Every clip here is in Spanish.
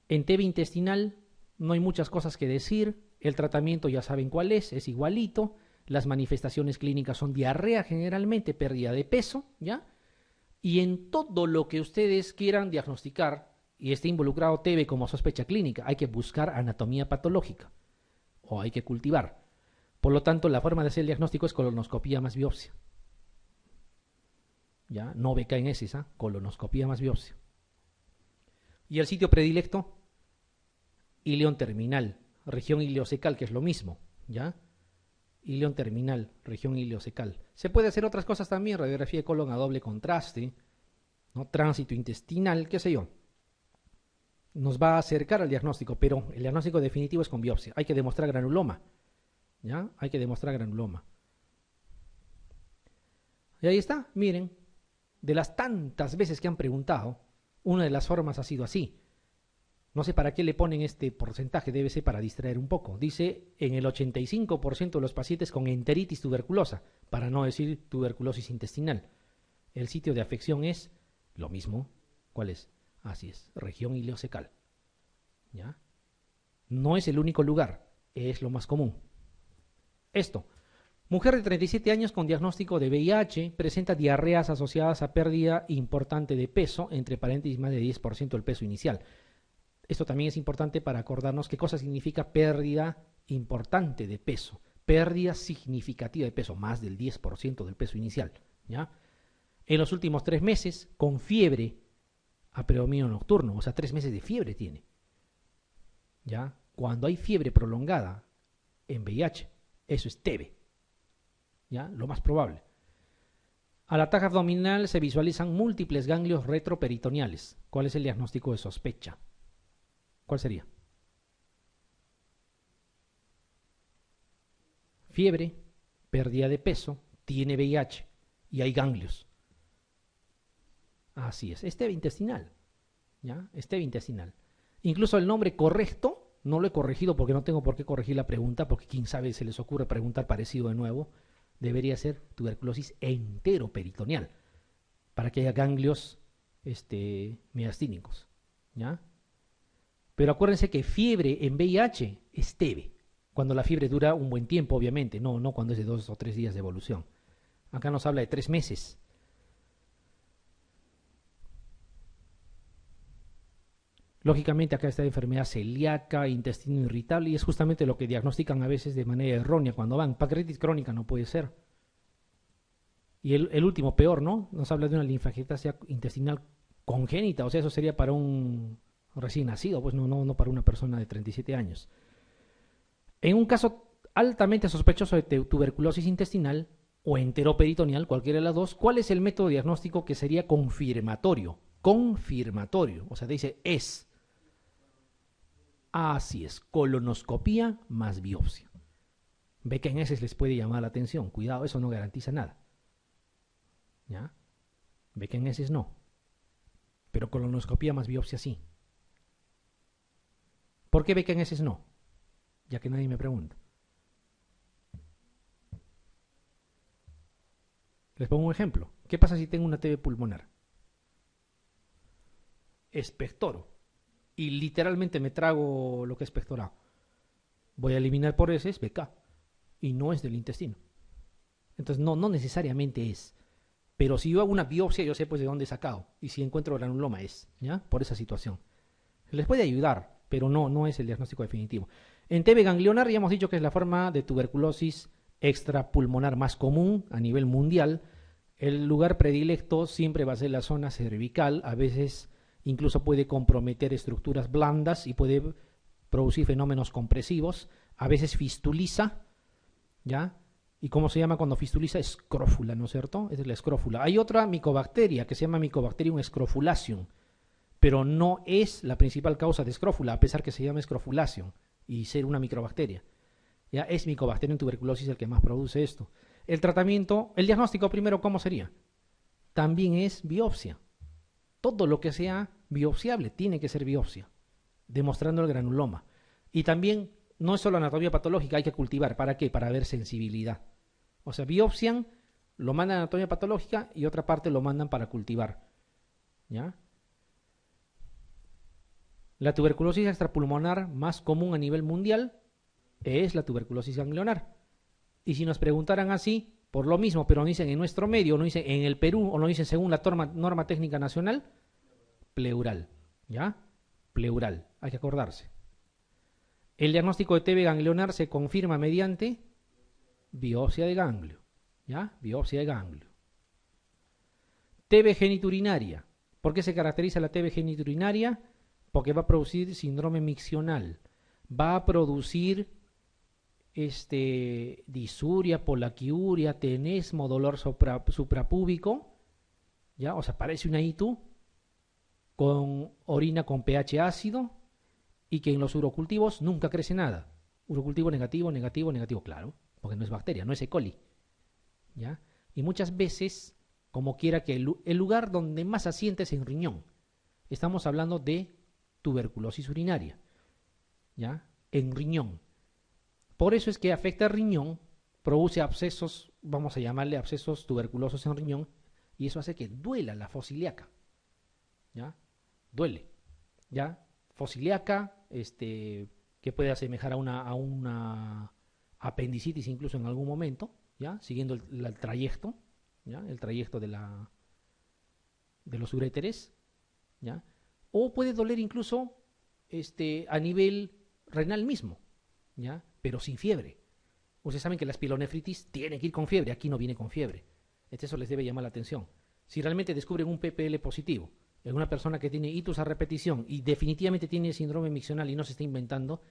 En TB intestinal no hay muchas cosas que decir. El tratamiento ya saben cuál es igualito. Las manifestaciones clínicas son diarrea generalmente, pérdida de peso, ¿ya? Y en todo lo que ustedes quieran diagnosticar y esté involucrado TB como sospecha clínica, hay que buscar anatomía patológica o hay que cultivar. Por lo tanto, la forma de hacer el diagnóstico es colonoscopía más biopsia. ¿Ya? No BKNS, ¿ah? Colonoscopía más biopsia. Y el sitio predilecto, ileón terminal, región ileocecal, que es lo mismo, ¿ya? Ileón terminal, región ileocecal. Se puede hacer otras cosas también, radiografía de colon a doble contraste, ¿no? Tránsito intestinal, qué sé yo. Nos va a acercar al diagnóstico, pero el diagnóstico definitivo es con biopsia. Hay que demostrar granuloma, ¿ya? Hay que demostrar granuloma. Y ahí está, miren, de las tantas veces que han preguntado, una de las formas ha sido así. No sé para qué le ponen este porcentaje, debe ser para distraer un poco. Dice en el 85% de los pacientes con enteritis tuberculosa, para no decir tuberculosis intestinal. El sitio de afección es lo mismo. ¿Cuál es? Así es, región ileocecal. ¿Ya? No es el único lugar, es lo más común. Esto. Mujer de 37 años con diagnóstico de VIH, presenta diarreas asociadas a pérdida importante de peso, entre paréntesis más de 10% del peso inicial. Esto también es importante para acordarnos qué cosa significa pérdida importante de peso. Pérdida significativa de peso, más del 10% del peso inicial. ¿Ya? En los últimos 3 meses, con fiebre a predominio nocturno, o sea, 3 meses de fiebre tiene. ¿Ya? Cuando hay fiebre prolongada en VIH, eso es TB. ¿Ya? Lo más probable. A la taja abdominal se visualizan múltiples ganglios retroperitoneales. ¿Cuál es el diagnóstico de sospecha? ¿Cuál sería? Fiebre, pérdida de peso, tiene VIH y hay ganglios. Así es, TB intestinal. ¿Ya? TB intestinal. Incluso el nombre correcto, no lo he corregido porque no tengo por qué corregir la pregunta, porque quién sabe se les ocurre preguntar parecido de nuevo. Debería ser tuberculosis enteroperitoneal, para que haya ganglios miastínicos. ¿Ya? Pero acuérdense que fiebre en VIH es TB, cuando la fiebre dura un buen tiempo, obviamente, no cuando es de 2 o 3 días de evolución. Acá nos habla de 3 meses. Lógicamente acá está enfermedad celíaca, intestino irritable, y es justamente lo que diagnostican a veces de manera errónea cuando van. Pancreatitis crónica no puede ser. Y el último, peor, ¿no? Nos habla de una linfadenectomía intestinal congénita, o sea, eso sería para un recién nacido, pues no para una persona de 37 años. En un caso altamente sospechoso de tuberculosis intestinal o enteroperitoneal, cualquiera de las dos, ¿cuál es el método diagnóstico que sería confirmatorio? Confirmatorio, o sea, dice es. Así es, colonoscopía más biopsia. Ve que en ese les puede llamar la atención. Cuidado, eso no garantiza nada. ¿Ya? Ve que en ese no. Pero colonoscopía más biopsia sí. ¿Por qué ve que en ese no? Ya que nadie me pregunta. Les pongo un ejemplo. ¿Qué pasa si tengo una TB pulmonar? Expectoro. Y literalmente me trago lo que es pectorado. Voy a eliminar por heces BK. Y no es del intestino. Entonces no necesariamente es. Pero si yo hago una biopsia, yo sé pues de dónde he sacado. Y si encuentro granuloma es, ¿ya? Por esa situación. Les puede ayudar, pero no es el diagnóstico definitivo. En TB ganglionar ya hemos dicho que es la forma de tuberculosis extrapulmonar más común a nivel mundial. El lugar predilecto siempre va a ser la zona cervical. A veces incluso puede comprometer estructuras blandas y puede producir fenómenos compresivos. A veces fistuliza, ¿ya? ¿Y cómo se llama cuando fistuliza? Escrófula, ¿no es cierto? Esa es la escrófula. Hay otra micobacteria que se llama Mycobacterium scrofulaceum, pero no es la principal causa de escrófula, a pesar que se llama scrofulaceum y ser una microbacteria. Ya es Mycobacterium tuberculosis el que más produce esto. El tratamiento, el diagnóstico primero, ¿cómo sería? También es biopsia. Todo lo que sea biopsiable tiene que ser biopsia, demostrando el granuloma. Y también no es solo anatomía patológica, hay que cultivar. ¿Para qué? Para ver sensibilidad. O sea, biopsian, lo mandan a anatomía patológica y otra parte lo mandan para cultivar. ¿Ya? La tuberculosis extrapulmonar más común a nivel mundial es la tuberculosis ganglionar. Y si nos preguntaran así, por lo mismo, pero no dicen en nuestro medio, no dicen en el Perú, o no dicen según la norma técnica nacional, pleural. ¿Ya? Pleural, hay que acordarse. El diagnóstico de TB ganglionar se confirma mediante biopsia de ganglio. ¿Ya? Biopsia de ganglio. TB geniturinaria. ¿Por qué se caracteriza la TB geniturinaria? Porque va a producir síndrome miccional. Va a producir disuria, polaquiuria, tenesmo, dolor suprapúbico. ¿Ya? O sea, parece una ITU con orina con pH ácido y que en los urocultivos nunca crece nada. Urocultivo negativo, negativo, negativo, claro, porque no es bacteria, no es E. coli. ¿Ya? Y muchas veces, como quiera que el lugar donde más asiente es en riñón. Estamos hablando de tuberculosis urinaria. ¿Ya? En riñón. Por eso es que afecta al riñón, produce abscesos, vamos a llamarle abscesos tuberculosos en riñón, y eso hace que duela la fosiliaca. ¿Ya? Duele. ¿Ya? Fosiliaca, que puede asemejar a una apendicitis incluso en algún momento, ¿ya? Siguiendo el trayecto, ¿ya? El trayecto de los uréteres, ¿ya? O puede doler incluso a nivel renal mismo, ¿ya? Pero sin fiebre. Ustedes saben que la espilonefritis tiene que ir con fiebre, aquí no viene con fiebre. Eso les debe llamar la atención. Si realmente descubren un PPL positivo en una persona que tiene itus a repetición y definitivamente tiene síndrome miccional y no se está inventando,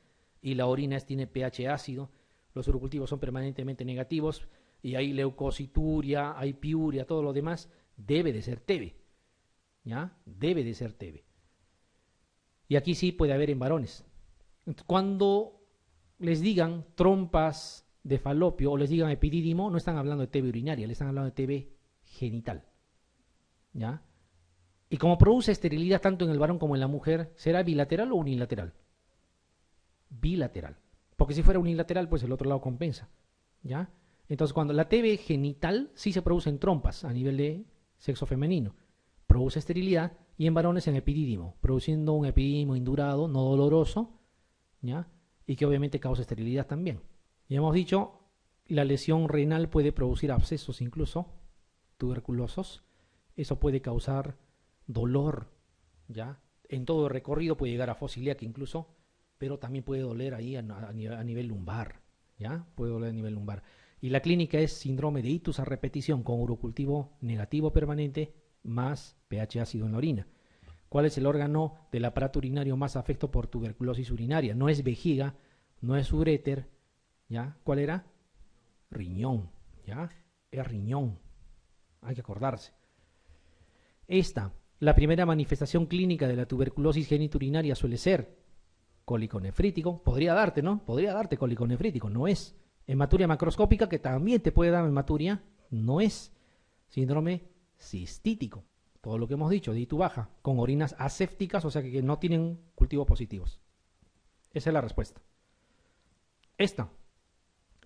y la orina tiene pH ácido, los urocultivos son permanentemente negativos, y hay leucocituria, hay piuria, todo lo demás, debe de ser TB. ¿Ya? Debe de ser TB. Y aquí sí puede haber en varones. Cuando les digan trompas de falopio o les digan epidídimo, no están hablando de TB urinaria, le están hablando de TB genital. ¿Ya? Y como produce esterilidad tanto en el varón como en la mujer, ¿será bilateral o unilateral? Bilateral. Porque si fuera unilateral, pues el otro lado compensa. ¿Ya? Entonces, cuando la TB genital sí se produce en trompas a nivel de sexo femenino, produce esterilidad, y en varones en epidídimo, produciendo un epidídimo indurado, no doloroso, ¿ya? Y que obviamente causa esterilidad también. Ya hemos dicho, la lesión renal puede producir abscesos incluso, tuberculosos. Eso puede causar dolor, ¿ya? En todo el recorrido puede llegar a fosiliaca incluso, pero también puede doler ahí a nivel lumbar, ¿ya? Puede doler a nivel lumbar. Y la clínica es síndrome de itus a repetición con urocultivo negativo permanente más pH ácido en la orina. ¿Cuál es el órgano del aparato urinario más afectado por tuberculosis urinaria? No es vejiga, no es uréter, ¿ya? ¿Cuál era? Riñón, ¿ya? Es riñón. Hay que acordarse. La primera manifestación clínica de la tuberculosis geniturinaria suele ser cólico nefrítico. Podría darte, ¿no? Podría darte cólico nefrítico, no es. Hematuria macroscópica, que también te puede dar hematuria, no es. Síndrome cistítico, todo lo que hemos dicho, de ITU baja, con orinas asépticas, o sea que no tienen cultivos positivos. Esa es la respuesta.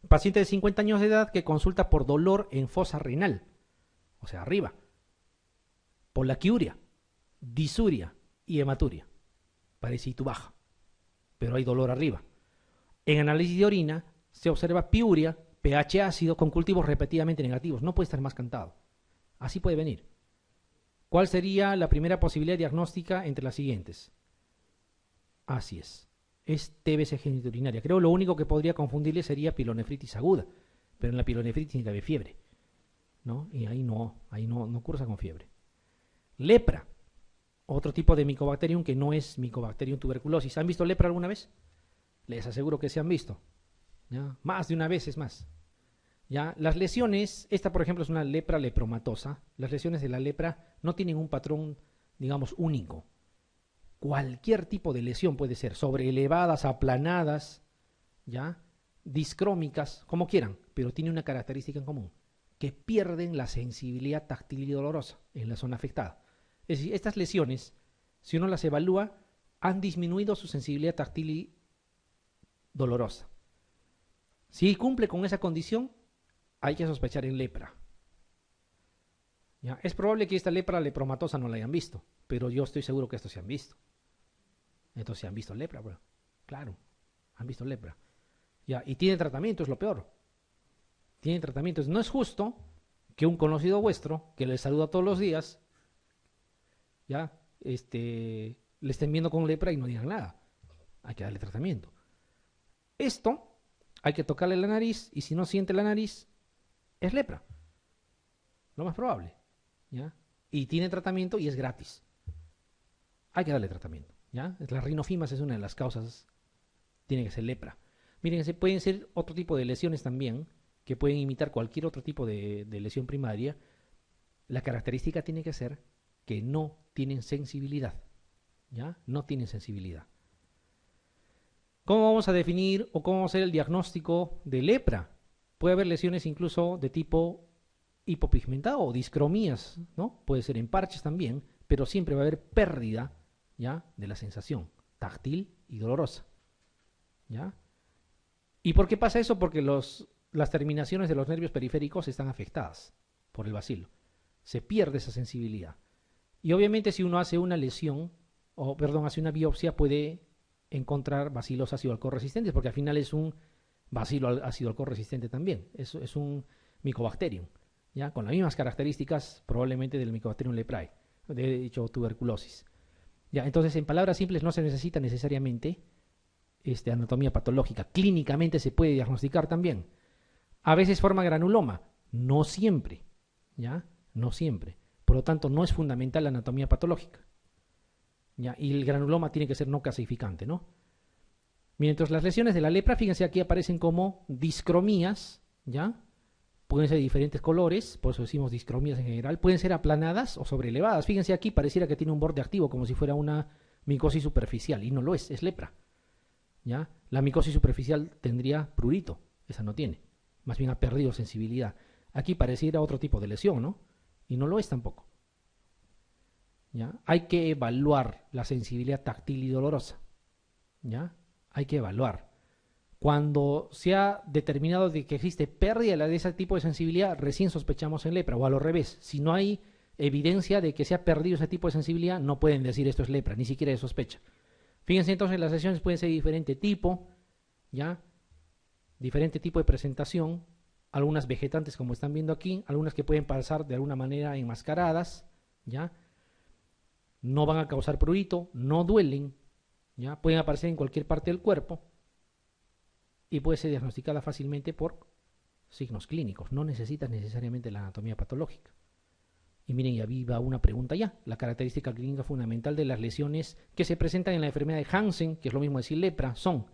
Paciente de 50 años de edad que consulta por dolor en fosa renal, o sea, arriba, polaquiuria, disuria y hematuria. Parece ITU baja, pero hay dolor arriba. En análisis de orina se observa piuria, pH ácido con cultivos repetidamente negativos. No puede estar más cantado. Así puede venir. ¿Cuál sería la primera posibilidad diagnóstica entre las siguientes? Así es. Es TBC geniturinaria. Creo lo único que podría confundirle sería pilonefritis aguda. Pero en la pilonefritis ni cabe fiebre, ¿no? Y ahí no cursa con fiebre. Lepra. Otro tipo de Mycobacterium que no es Mycobacterium tuberculosis. ¿Han visto lepra alguna vez? Les aseguro que se han visto. ¿Ya? Más de una vez es más. ¿Ya? Las lesiones, esta por ejemplo es una lepra lepromatosa. Las lesiones de la lepra no tienen un patrón, digamos, único. Cualquier tipo de lesión puede ser, sobreelevadas, aplanadas, ¿ya? Discrómicas, como quieran, pero tiene una característica en común, que pierden la sensibilidad táctil y dolorosa en la zona afectada. Es decir, estas lesiones, si uno las evalúa, han disminuido su sensibilidad táctil y dolorosa. Si cumple con esa condición, hay que sospechar en lepra. ¿Ya? Es probable que esta lepra lepromatosa no la hayan visto, pero yo estoy seguro que esto se han visto. Entonces han visto lepra, bro. Claro, han visto lepra. Ya, y tiene tratamiento, es lo peor. Tiene tratamiento. No es justo que un conocido vuestro, que le saluda todos los días, ya, le estén viendo con lepra y no digan nada. Hay que darle tratamiento. Esto, hay que tocarle la nariz, y si no siente la nariz, es lepra. Lo más probable, ¿ya? Y tiene tratamiento y es gratis. Hay que darle tratamiento, ¿ya? Las rinofimas es una de las causas. Tiene que ser lepra. Miren, pueden ser otro tipo de lesiones también, que pueden imitar cualquier otro tipo de lesión primaria. La característica tiene que ser que no tienen sensibilidad, ¿ya? No tienen sensibilidad. ¿Cómo vamos a definir o cómo vamos a hacer el diagnóstico de lepra? Puede haber lesiones incluso de tipo hipopigmentado o discromías, ¿no? Puede ser en parches también, pero siempre va a haber pérdida, ¿ya? De la sensación táctil y dolorosa, ¿ya? ¿Y por qué pasa eso? Porque las terminaciones de los nervios periféricos están afectadas por el bacilo. Se pierde esa sensibilidad. Y obviamente si uno hace una lesión, hace una biopsia, puede encontrar bacilos ácido alcohol resistentes, porque al final es un bacilo ácido alcohol resistente también. Es un Mycobacterium, ¿ya? Con las mismas características probablemente del Mycobacterium leprae, de dicho tuberculosis. ¿Ya? Entonces, en palabras simples, no se necesita necesariamente anatomía patológica. Clínicamente se puede diagnosticar también. A veces forma granuloma, no siempre, ¿ya? No siempre. Por lo tanto, no es fundamental la anatomía patológica, ¿ya? Y el granuloma tiene que ser no calcificante, ¿no? Mientras las lesiones de la lepra, fíjense, aquí aparecen como discromías, ¿ya? Pueden ser de diferentes colores, por eso decimos discromías en general. Pueden ser aplanadas o sobreelevadas. Fíjense aquí, pareciera que tiene un borde activo, como si fuera una micosis superficial, y no lo es lepra, ¿ya? La micosis superficial tendría prurito, esa no tiene. Más bien ha perdido sensibilidad. Aquí pareciera otro tipo de lesión, ¿no? Y no lo es tampoco, ¿ya? Hay que evaluar la sensibilidad táctil y dolorosa, ¿ya? Hay que evaluar. Cuando se ha determinado de que existe pérdida de ese tipo de sensibilidad, recién sospechamos en lepra, o al revés. Si no hay evidencia de que se ha perdido ese tipo de sensibilidad, no pueden decir esto es lepra, ni siquiera de sospecha. Fíjense entonces, las lesiones pueden ser de diferente tipo, ¿ya? Diferente tipo de presentación, algunas vegetantes como están viendo aquí, algunas que pueden pasar de alguna manera enmascaradas, ¿ya? No van a causar prurito, no duelen, ¿ya? Pueden aparecer en cualquier parte del cuerpo y puede ser diagnosticada fácilmente por signos clínicos, no necesitas necesariamente la anatomía patológica. Y miren, ya viva una pregunta ya. La característica clínica fundamental de las lesiones que se presentan en la enfermedad de Hansen, que es lo mismo decir lepra, son,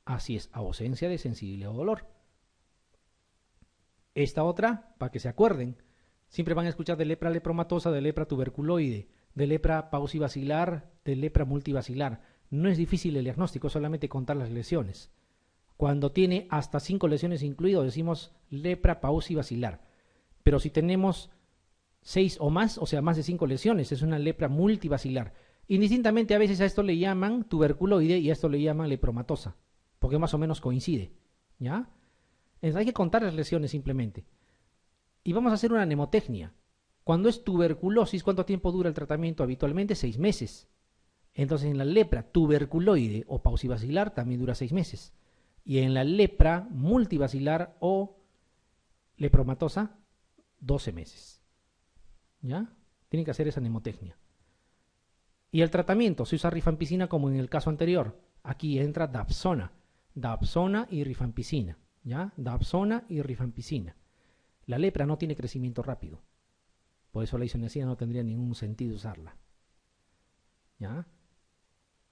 así es, ausencia de sensibilidad o dolor. Esta otra, para que se acuerden, siempre van a escuchar de lepra lepromatosa, de lepra tuberculoide, de lepra paucibacilar, de lepra multibacilar. No es difícil el diagnóstico, solamente contar las lesiones. Cuando tiene hasta 5 lesiones incluido, decimos lepra paucibacilar. Pero si tenemos 6 o más, o sea, más de 5 lesiones, es una lepra multibacilar. Indistintamente, a veces a esto le llaman tuberculoide y a esto le llaman lepromatosa, porque más o menos coincide, ¿ya? Entonces hay que contar las lesiones simplemente. Y vamos a hacer una mnemotecnia. Cuando es tuberculosis, ¿cuánto tiempo dura el tratamiento? Habitualmente 6 meses. Entonces en la lepra tuberculoide o paucibacilar también dura 6 meses. Y en la lepra multibacilar o lepromatosa, 12 meses. ¿Ya? Tienen que hacer esa mnemotecnia. Y el tratamiento, se usa rifampicina como en el caso anterior. Aquí entra dapsona. Dapsona y rifampicina, ¿ya? Dapsona y rifampicina. La lepra no tiene crecimiento rápido. Por eso la isoniazida no tendría ningún sentido usarla, ¿ya?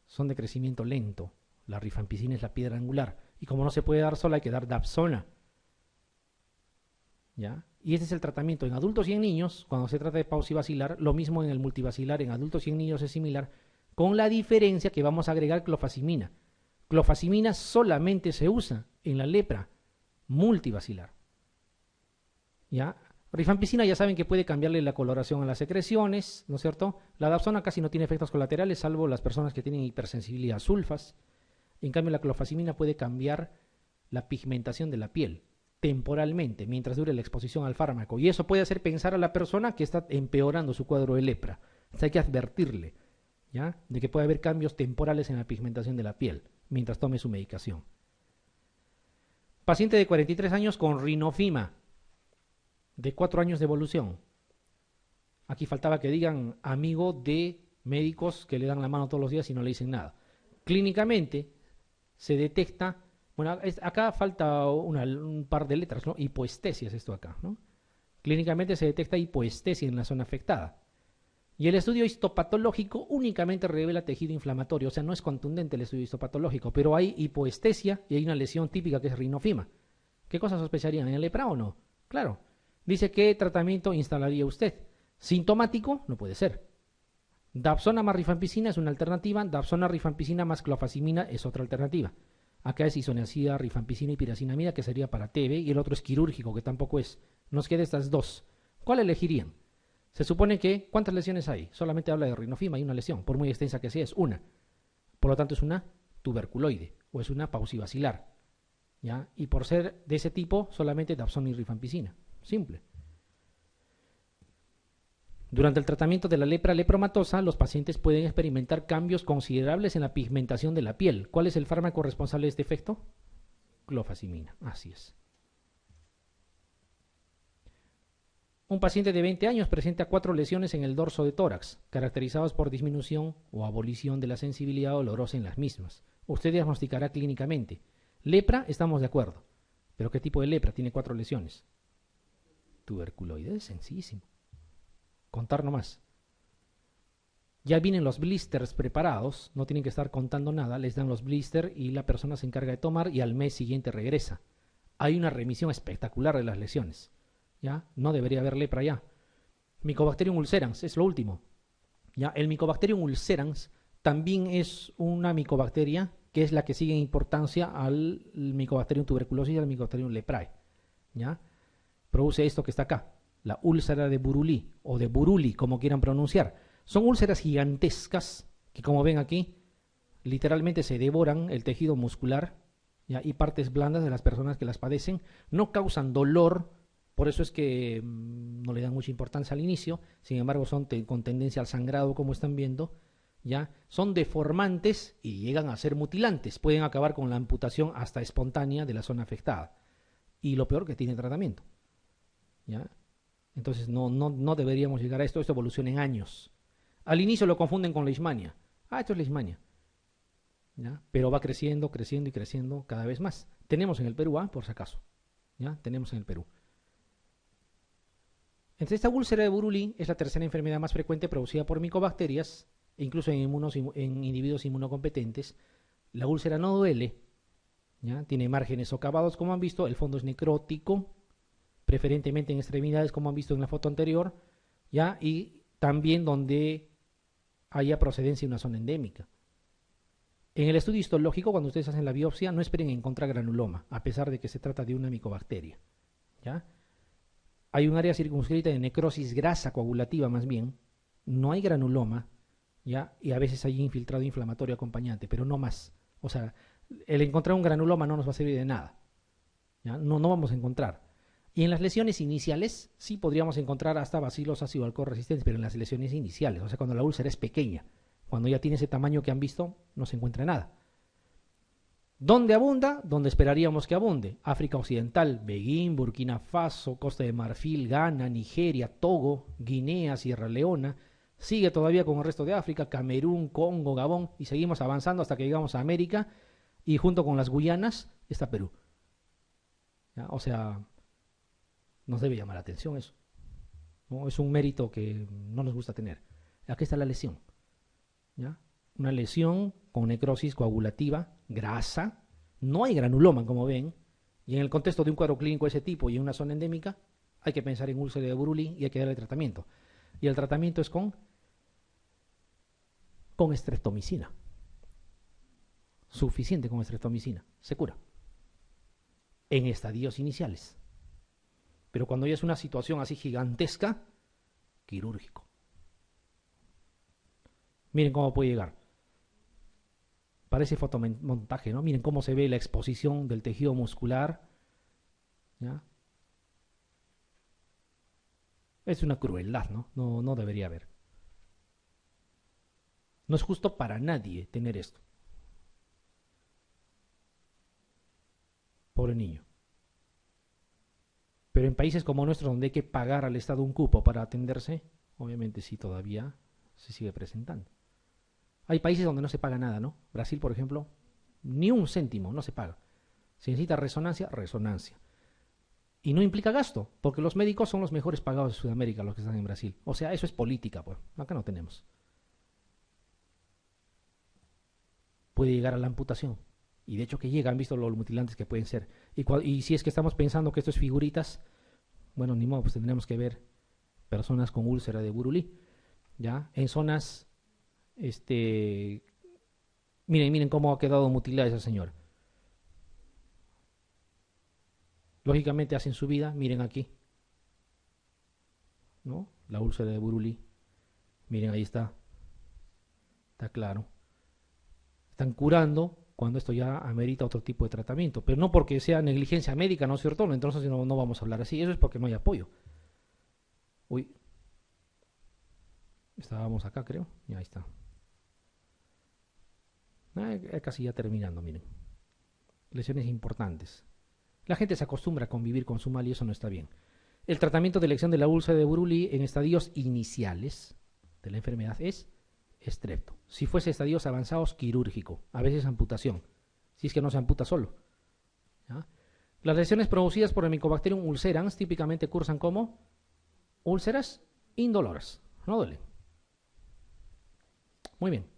Son de crecimiento lento. La rifampicina es la piedra angular. Y como no se puede dar sola, hay que dar dapsona, ¿ya? Y este es el tratamiento en adultos y en niños, cuando se trata de paucibacilar. Lo mismo en el multibacilar, en adultos y en niños es similar, con la diferencia que vamos a agregar clofazimina. Clofazimina solamente se usa en la lepra multibacilar, ¿ya? Rifampicina ya saben que puede cambiarle la coloración a las secreciones, ¿no es cierto? La dapsona casi no tiene efectos colaterales, salvo las personas que tienen hipersensibilidad a sulfas. En cambio, la clofazimina puede cambiar la pigmentación de la piel temporalmente, mientras dure la exposición al fármaco. Y eso puede hacer pensar a la persona que está empeorando su cuadro de lepra. O sea, hay que advertirle, ¿ya? De que puede haber cambios temporales en la pigmentación de la piel mientras tome su medicación. Paciente de 43 años con rinofima, de 4 años de evolución. Aquí faltaba que digan amigo de médicos que le dan la mano todos los días y no le dicen nada. Clínicamente se detecta, bueno, acá falta un par de letras, ¿no? Hipoestesia es esto acá, ¿no? Clínicamente se detecta hipoestesia en la zona afectada. Y el estudio histopatológico únicamente revela tejido inflamatorio, o sea, no es contundente el estudio histopatológico, pero hay hipoestesia y hay una lesión típica que es rinofima. ¿Qué cosas sospecharían? ¿En lepra o no? Claro. Dice, ¿qué tratamiento instalaría usted? Sintomático, no puede ser. Dapsona más rifampicina es una alternativa, Dapsona rifampicina más clofazimina es otra alternativa. Acá es isoniazida, rifampicina y piracinamida, que sería para TB, y el otro es quirúrgico, que tampoco es. Nos quedan estas dos. ¿Cuál elegirían? Se supone que, ¿cuántas lesiones hay? Solamente habla de rinofima y una lesión, por muy extensa que sea, es una. Por lo tanto, es una tuberculoide o es una paucibacilar, ¿ya? Y por ser de ese tipo, solamente Dapsona y rifampicina. Simple. Durante el tratamiento de la lepra lepromatosa, los pacientes pueden experimentar cambios considerables en la pigmentación de la piel. ¿Cuál es el fármaco responsable de este efecto? Clofazimina, así es. Un paciente de 20 años presenta 4 lesiones en el dorso de tórax, caracterizados por disminución o abolición de la sensibilidad dolorosa en las mismas. Usted diagnosticará clínicamente. Lepra, estamos de acuerdo. ¿Pero qué tipo de lepra? Tiene 4 lesiones. Tuberculoide, sencillísimo. Contar nomás. Ya vienen los blisters preparados, no tienen que estar contando nada, les dan los blisters y la persona se encarga de tomar y al mes siguiente regresa. Hay una remisión espectacular de las lesiones. ¿Ya? No debería haber lepra ya. Mycobacterium ulcerans es lo último. ¿Ya? El Mycobacterium ulcerans también es una micobacteria que es la que sigue en importancia al Mycobacterium tuberculosis y al Mycobacterium leprae. ¿Ya? Produce esto que está acá, la úlcera de Buruli o de Buruli, como quieran pronunciar. Son úlceras gigantescas que, como ven aquí, literalmente se devoran el tejido muscular, ¿ya? Y partes blandas de las personas que las padecen. No causan dolor, por eso es que no le dan mucha importancia al inicio. Sin embargo, son con tendencia al sangrado, como están viendo. ¿Ya? Son deformantes y llegan a ser mutilantes. Pueden acabar con la amputación hasta espontánea de la zona afectada. Y lo peor, que tiene tratamiento. ¿Ya? Entonces no deberíamos llegar a esto. Esto evoluciona en años. Al inicio lo confunden con leishmania. Esto es leishmania. ¿Ya? Pero va creciendo, creciendo y creciendo cada vez más. Tenemos en el Perú, por si acaso. ¿Ya? Tenemos en el Perú. Entonces, esta úlcera de Buruli es la tercera enfermedad más frecuente producida por micobacterias, incluso en individuos inmunocompetentes. La úlcera no duele, ¿ya? Tiene márgenes socavados, como han visto, el fondo es necrótico, preferentemente en extremidades, como han visto en la foto anterior, ¿ya? Y también donde haya procedencia de una zona endémica. En el estudio histológico, cuando ustedes hacen la biopsia, no esperen encontrar granuloma, a pesar de que se trata de una micobacteria, ¿ya? Hay un área circunscrita de necrosis grasa coagulativa más bien, no hay granuloma, ¿ya? Y a veces hay infiltrado inflamatorio acompañante, pero no más. O sea, el encontrar un granuloma no nos va a servir de nada, ¿ya? No vamos a encontrar. Y en las lesiones iniciales sí podríamos encontrar hasta bacilos ácido alcohol resistentes, pero en las lesiones iniciales, o sea, cuando la úlcera es pequeña, cuando ya tiene ese tamaño que han visto, no se encuentra nada. ¿Dónde abunda? Donde esperaríamos que abunde. África Occidental, Beguín, Burkina Faso, Costa de Marfil, Ghana, Nigeria, Togo, Guinea, Sierra Leona. Sigue todavía con el resto de África, Camerún, Congo, Gabón, y seguimos avanzando hasta que llegamos a América, y junto con las Guyanas está Perú. ¿Ya? O sea, nos debe llamar la atención eso, ¿no? Es un mérito que no nos gusta tener. Aquí está la lesión, ¿ya? Una lesión con necrosis coagulativa, grasa, no hay granuloma, como ven, y en el contexto de un cuadro clínico de ese tipo y en una zona endémica, hay que pensar en úlcera de Buruli y hay que darle tratamiento. Y el tratamiento es con streptomicina. Suficiente con streptomicina, se cura. En estadios iniciales. Pero cuando ya es una situación así gigantesca, quirúrgico. Miren cómo puede llegar. Parece fotomontaje, ¿no? Miren cómo se ve la exposición del tejido muscular, ¿ya? Es una crueldad, ¿no? No debería haber. No es justo para nadie tener esto. Pobre niño. Pero en países como nuestros, donde hay que pagar al Estado un cupo para atenderse, obviamente sí todavía se sigue presentando. Hay países donde no se paga nada, ¿no? Brasil, por ejemplo, ni un céntimo, no se paga. Si necesita resonancia, resonancia. Y no implica gasto, porque los médicos son los mejores pagados de Sudamérica, los que están en Brasil. O sea, eso es política, pues. Acá no tenemos. Puede llegar a la amputación. Y de hecho que llega, han visto los mutilantes que pueden ser. Y si es que estamos pensando que esto es figuritas, bueno, ni modo, pues tendremos que ver personas con úlcera de Burulí, ¿ya? En zonas, miren cómo ha quedado mutilada esa señora. Lógicamente hacen su vida, miren aquí, ¿no? La úlcera de Burulí, miren ahí está claro. Están curando cuando esto ya amerita otro tipo de tratamiento, pero no porque sea negligencia médica, ¿no es cierto? Entonces no vamos a hablar así, eso es porque no hay apoyo. Uy, estábamos acá, creo, y ahí está. Casi ya terminando, miren. Lesiones importantes. La gente se acostumbra a convivir con su mal y eso no está bien. El tratamiento de elección de la úlcera de Buruli en estadios iniciales de la enfermedad es estrepto. Si fuese estadios avanzados, quirúrgico. A veces amputación. Si es que no se amputa solo. ¿Ya? Las lesiones producidas por el Mycobacterium ulcerans típicamente cursan como úlceras indoloras. No duelen. Muy bien.